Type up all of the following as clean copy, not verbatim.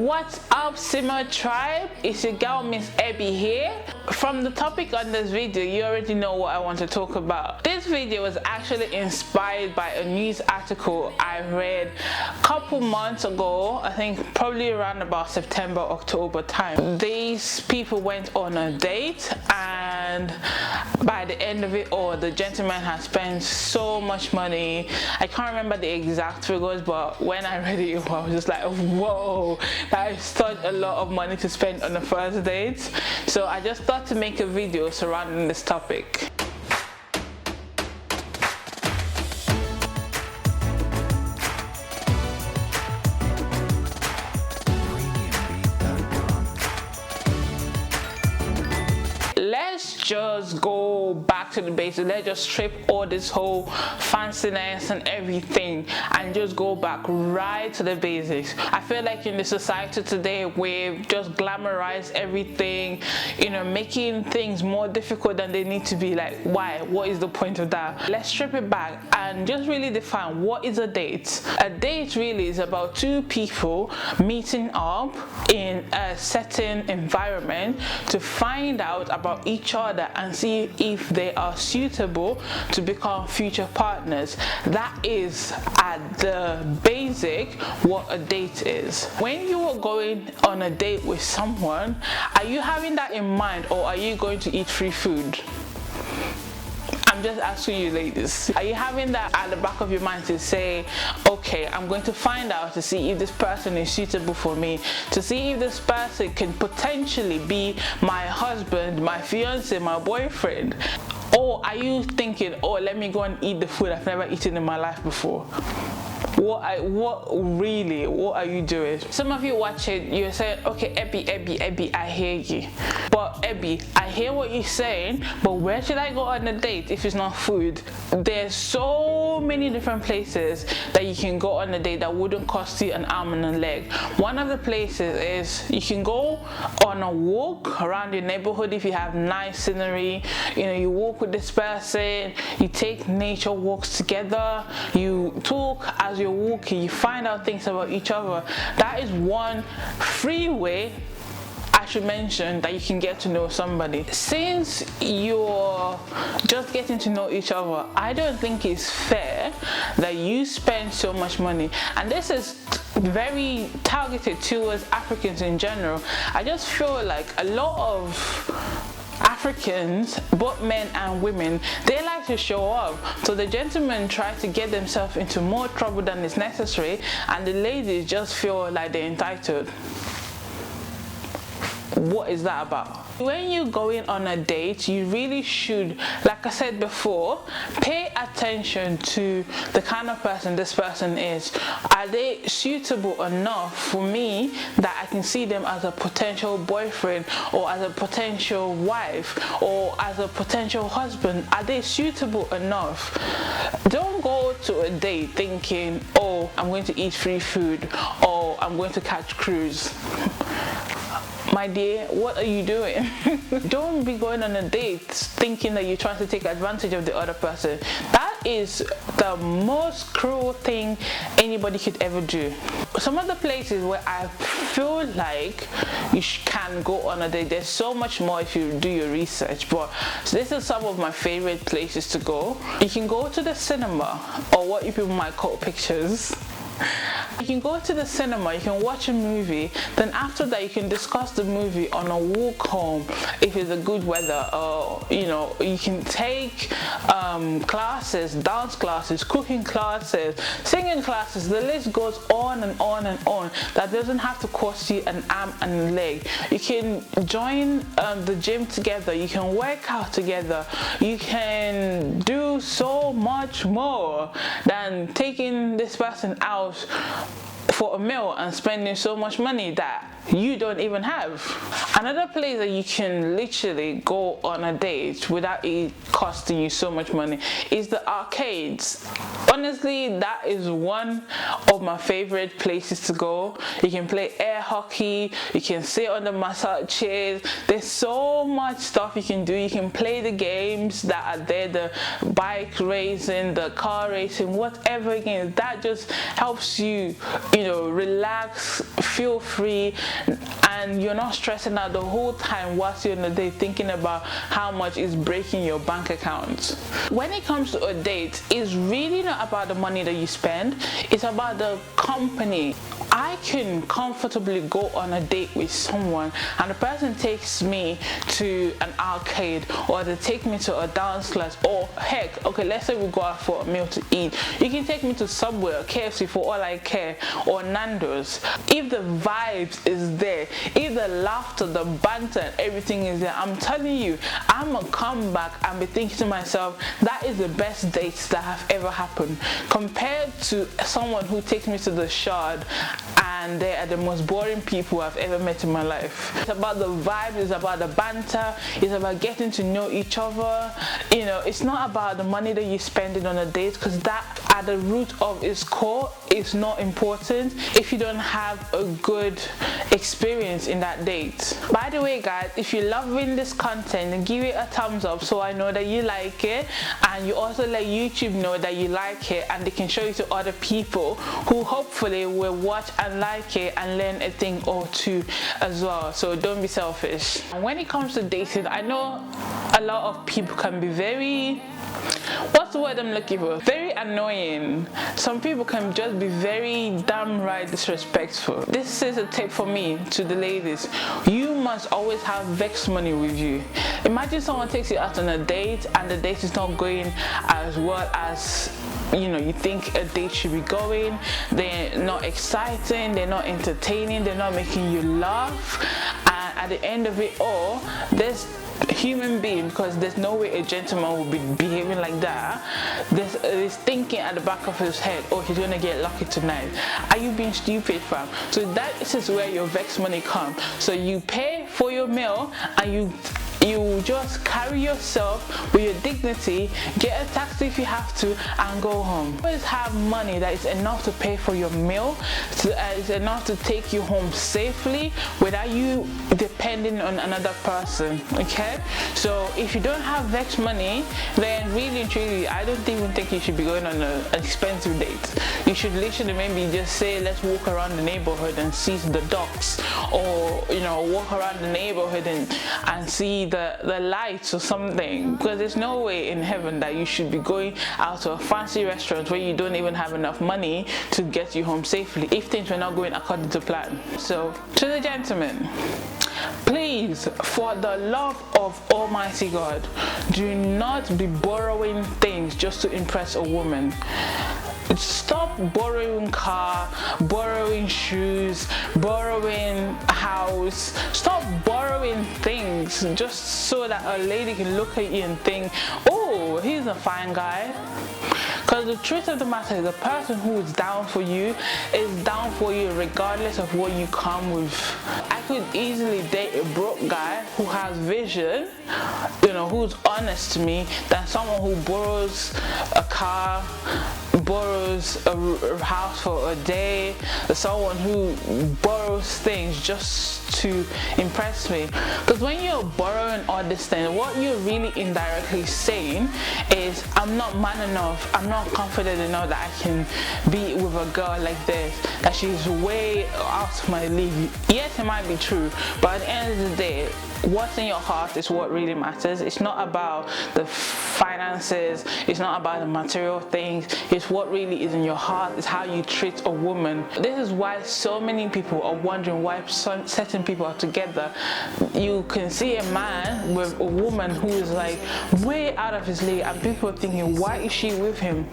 What's up, Simmer Tribe? It's your girl Miss Abby here. From the topic on this video, you already know what I want to talk about. This video was actually inspired by a news article I read a couple months ago. I think probably around about September, October time. These people went on a date, and by the end of it all, the gentleman had spent so much money. I can't remember the exact figures, but when I read it, I was just like, whoa, that is such a lot of money to spend on the first date. So I just thought to make a video surrounding this topic. Let's just go back to the basics. Let's just strip all this whole fanciness and everything and just go back right to the basics. I feel like in the society today, we've just glamorized everything, you know, making things more difficult than they need to be. Like, why? What is the point of that? Let's strip it back and just really define what is a date. A date really is about two people meeting up in a certain environment to find out about each other and see if they are suitable to become future partners. That is at the basic what a date is. When you are going on a date with someone, are you having that in mind, or are you going to eat free food? I'm just asking you ladies, are you having that at the back of your mind to say, okay, I'm going to find out to see if this person is suitable for me, to see if this person can potentially be my husband, my fiance, my boyfriend? Or are you thinking, oh, let me go and eat the food I've never eaten in my life before? What are you doing? Some of you watch it, you're saying, okay, Abby, I hear you. But Abby, I hear what you're saying, but where should I go on a date if it's not food? There's so many different places that you can go on a date that wouldn't cost you an arm and a leg. One of the places is you can go on a walk around your neighborhood if you have nice scenery. You know, you walk with this person, you take nature walks together, you talk as you're walking, you find out things about each other. That is one free way I should mention that you can get to know somebody. Since you're just getting to know each other, I don't think it's fair that you spend so much money, and this is very targeted towards Africans in general. I just feel like a lot of Africans, both men and women, they like to show off. So the gentlemen try to get themselves into more trouble than is necessary, and the ladies just feel like they're entitled. What is that about? When you're going on a date, you really should, like I said before, pay attention to the kind of person this person is. Are they suitable enough for me that I can see them as a potential boyfriend, or as a potential wife, or as a potential husband? Are they suitable enough? Don't go to a date thinking, oh, I'm going to eat free food, or I'm going to catch cruise. My dear, what are you doing? Don't be going on a date thinking that you're trying to take advantage of the other person. That is the most cruel thing anybody could ever do. Some of the places where I feel like you can go on a date, there's so much more if you do your research, but this is some of my favorite places to go. You can go to the cinema, or what you people might call pictures. You can go to the cinema, you can watch a movie, then after that you can discuss the movie on a walk home if it's a good weather, or you know, you can take classes, dance classes, cooking classes, singing classes. The list goes on and on and on. That doesn't have to cost you an arm and a leg. You can join the gym together, you can work out together, you can do so much more than taking this person out for a meal and spending so much money that you don't even have. Another place that you can literally go on a date without it costing you so much money is the arcades. Honestly, that is one of my favorite places to go. You can play air hockey, you can sit on the massage chairs. There's so much stuff you can do. You can play the games that are there, the bike racing, the car racing, whatever. Again, that just helps you relax, feel free, and you're not stressing out the whole time whilst you're on a date thinking about how much is breaking your bank account. When it comes to a date, it's really not about the money that you spend, it's about the company. I can comfortably go on a date with someone and the person takes me to an arcade, or they take me to a dance class, or heck, okay, let's say we go out for a meal to eat. You can take me to Subway or KFC for all I care, or Nando's. If the vibes is there, if the laughter, the banter, and everything is there, I'm telling you, I'm gonna come back and be thinking to myself, that is the best dates that have ever happened, compared to someone who takes me to the Shard and they are the most boring people I've ever met in my life. It's about the vibe, it's about the banter, it's about getting to know each other. It's not about the money that you're spending on a date, because that at the root of its core is not important if you don't have a good experience in that date. By the way guys, if you're loving this content, give it a thumbs up so I know that you like it, and you also let YouTube know that you like it, and they can show it to other people who hopefully will watch and like it and learn a thing or two as well. So don't be selfish. And when it comes to dating, I know a lot of people can be very, what's the word I'm looking for? Very annoying. Some people can just be very damn right disrespectful. This is a tip for me to the ladies. You must always have vex money with you. Imagine someone takes you out on a date and the date is not going as well as you think a date should be going. They're not exciting, they're not entertaining, they're not making you laugh, and at the end of it all, this human being, because there's no way a gentleman will be behaving like that, there's thinking at the back of his head, oh, he's gonna get lucky tonight. Are you being stupid, fam? So that is where your vex money comes. So you pay for your meal and you just carry yourself with your dignity, get a taxi if you have to, and go home. Always have money that is enough to pay for your meal, is enough to take you home safely without you depending on another person, okay? So if you don't have vex money, then really and truly, I don't even think you should be going on an expensive date. You should literally maybe just say, let's walk around the neighborhood and see the ducks, or walk around the neighborhood and see the lights or something, because there's no way in heaven that you should be going out to a fancy restaurant where you don't even have enough money to get you home safely if things were not going according to plan. So to the gentlemen, please, for the love of Almighty God, do not be borrowing things just to impress a woman. Stop borrowing car, borrowing shoes, borrowing a house. Stop borrowing things just so that a lady can look at you and think, oh, he's a fine guy. Because the truth of the matter is, the person who is down for you is down for you regardless of what you come with. I could easily date a broke guy who has vision, who's honest to me, than someone who borrows a car, borrows a house for a day, someone who borrows things just to impress me. Because when you're borrowing all this thing, what you're really indirectly saying is, I'm not man enough, I'm not confident enough that I can be with a girl like this, that she's way out of my league. Yes, it might be true, but at the end of the day, what's in your heart is what really matters. It's not about the finances, it's not about the material things, it's what really is in your heart, it's how you treat a woman. This is why so many people are wondering why certain people are together. You can see a man with a woman who is like way out of his league, and people are thinking, why is she with him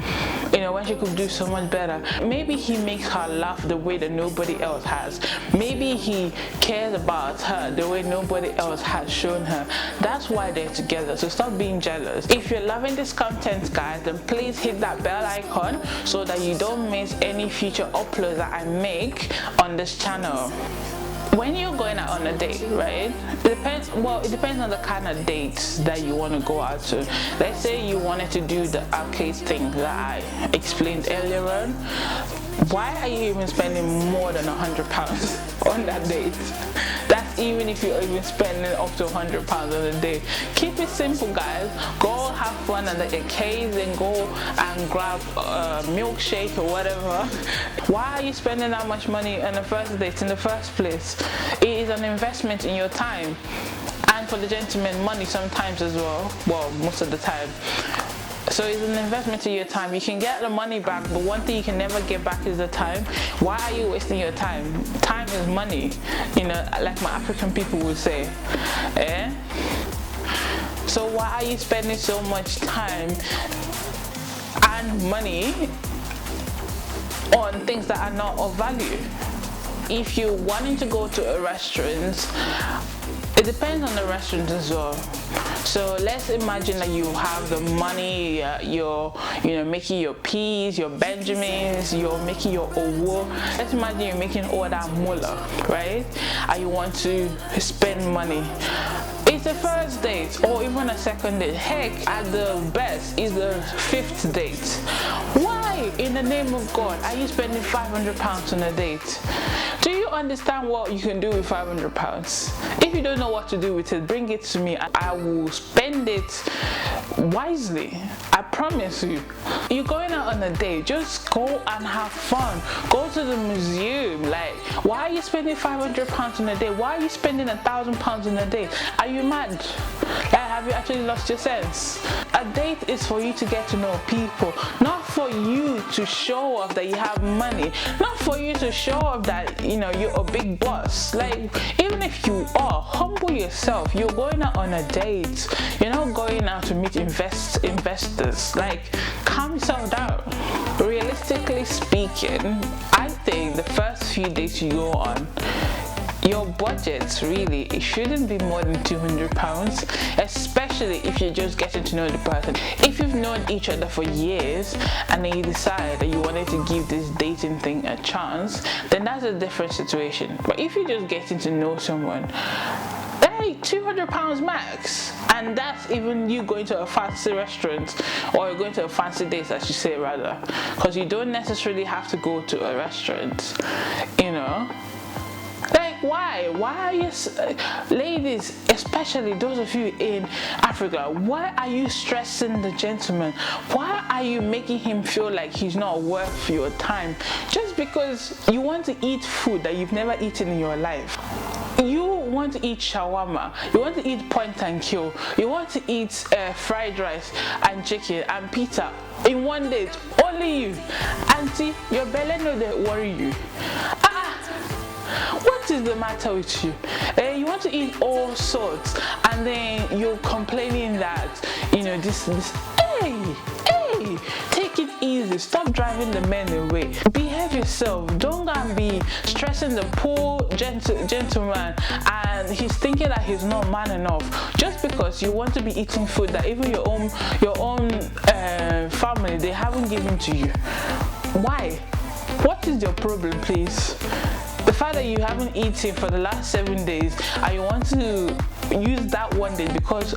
when she could do so much better? Maybe he makes her laugh the way that nobody else has. Maybe he cares about her the way nobody else has shown her. That's why they're together. So stop being jealous. If you're loving this content, guys, then please hit that bell icon so that you don't miss any future uploads that I make on this channel. When you're going out on a date, right, it depends on the kind of dates that you want to go out to. Let's say you wanted to do the arcade thing that I explained earlier on. Why are you even spending more than £100 on that date? That's That's even if you're even spending up to £100 on a day. Keep it simple, guys. Go have fun at the arcades and go and grab a milkshake or whatever. Why are you spending that much money on the first date in the first place? It is an investment in your time, and for the gentleman, money sometimes as well. Well, most of the time. So it's an investment in your time. You can get the money back, but one thing you can never get back is the time. Why are you wasting your time? Time is money, you know, like my African people would say. So why are you spending so much time and money on things that are not of value? If you're wanting to go to a restaurant, it depends on the restaurant as well. So let's imagine that you have the money, you're making your peas, your Benjamins, you're making your owo. Let's imagine you're making all that moolah, right? And you want to spend money. It's the first date or even a second date. Heck, at the best, it's the 5th date. Why, in the name of God, are you spending £500 on a date? Do you understand what you can do with £500? If you don't know what to do with it, bring it to me and I will spend it wisely. I promise you. You're going out on a date, just go and have fun. Go to the museum. Like, why are you spending £500 on a day? Why are you spending £1,000 on a day? Are you mad? Like, have you actually lost your sense? A date is for you to get to know people, not for you to show off that you have money, not for you to show off that, you know, you're a big boss. Like, even if you are, humble yourself. You're going out on a date. You're not going out to meet investors. Like, calm yourself down. Realistically speaking, I think the first few dates you go on, your budget really, it shouldn't be more than £200, especially if you're just getting to know the person. If you've known each other for years and then you decide that you wanted to give this dating thing a chance, then that's a different situation. But if you're just getting to know someone, hey, £200 max, and that's even you going to a fancy restaurant or you're going to a fancy date, I should say rather, because you don't necessarily have to go to a restaurant, you know. Like, why are you, ladies, especially those of you in Africa, why are you stressing the gentleman? Why are you making him feel like he's not worth your time just because you want to eat food that you've never eaten in your life? You want to eat shawarma, you want to eat point and kill, you want to eat fried rice and chicken and pizza in one date, only you. Auntie, your belly no they worry you. What is the matter with you? You want to eat all sorts and then you're complaining that, you know, this hey, take it easy, stop driving the men away, behave yourself. Don't go and be stressing the poor gentleman and he's thinking that he's not man enough just because you want to be eating food that even your own family, they haven't given to you. Why? What is your problem, please? The fact that you haven't eaten for the last 7 days and you want to use that one day because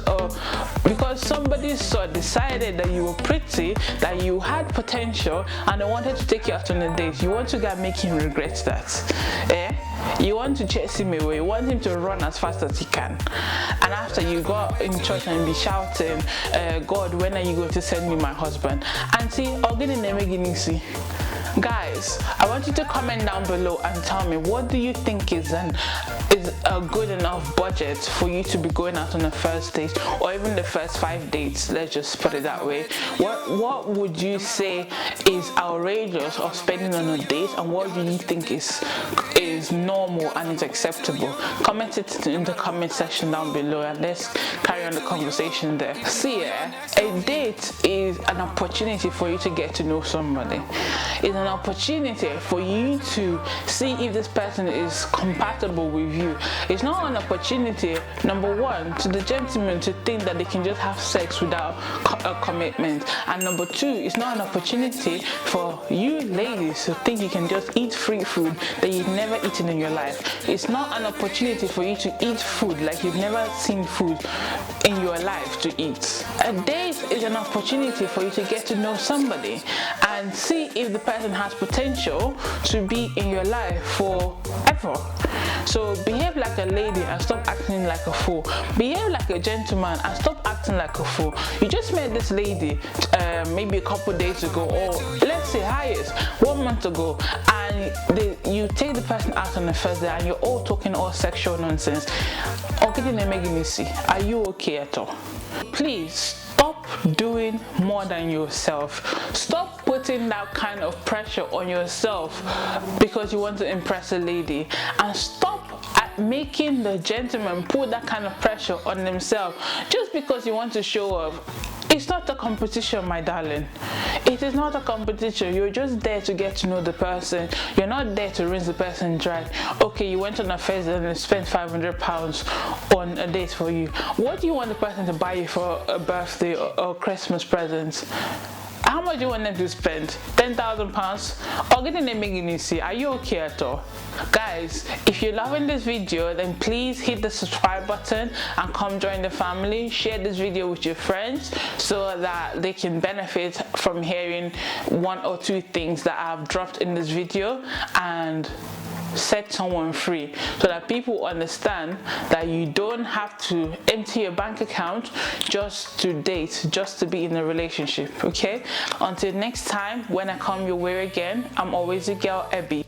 somebody decided that you were pretty, that you had potential, and they wanted to take you out on a date. You want to go and make him regret that. You want to chase him away. You want him to run as fast as he can. And after you go in church and be shouting, God, when are you going to send me my husband? Auntie, I'll get in the guys, I want you to comment down below and tell me, what do you think is a good enough budget for you to be going out on the first date or even the first 5 dates? Let's just put it that way. What would you say is outrageous of spending on a date, and what do you think is normal and is acceptable? Comment it in the comment section down below and let's carry on the conversation there. See, a date is an opportunity for you to get to know somebody. It's an opportunity for you to see if this person is compatible with you. It's not an opportunity, number one, to the gentleman to think that they can just have sex without a commitment, and number two, it's not an opportunity for you ladies to think you can just eat free food that you've never eaten in your life. It's not an opportunity for you to eat food like you've never seen food in your life to eat. A date is an opportunity for you to get to know somebody and see if the person has potential to be in your life forever. So behave behave like a lady and stop acting like a fool. Behave like a gentleman and stop acting like a fool. You just met this lady maybe a couple days ago, or let's say highest 1 month ago, and you take the person out on the first day and you're all talking all sexual nonsense. Are you okay at all? Please stop doing more than yourself. Stop putting that kind of pressure on yourself because you want to impress a lady, and stop making the gentleman put that kind of pressure on themselves just because you want to show off. It's not a competition, my darling. It is not a competition. You're just there to get to know the person. You're not there to rinse the person dry. Okay, you went on a first and you spent £500 on a date for you. What do you want the person to buy you for a birthday or Christmas present? How much do you want them to spend? £10,000? Or getting them making you see? Are you okay at all? Guys, if you're loving this video, then please hit the subscribe button and come join the family. Share this video with your friends so that they can benefit from hearing 1 or 2 things that I've dropped in this video, and set someone free, so that people understand that you don't have to empty your bank account just to date, just to be in a relationship. Okay, until next time when I come your way again, I'm always your girl, Abby.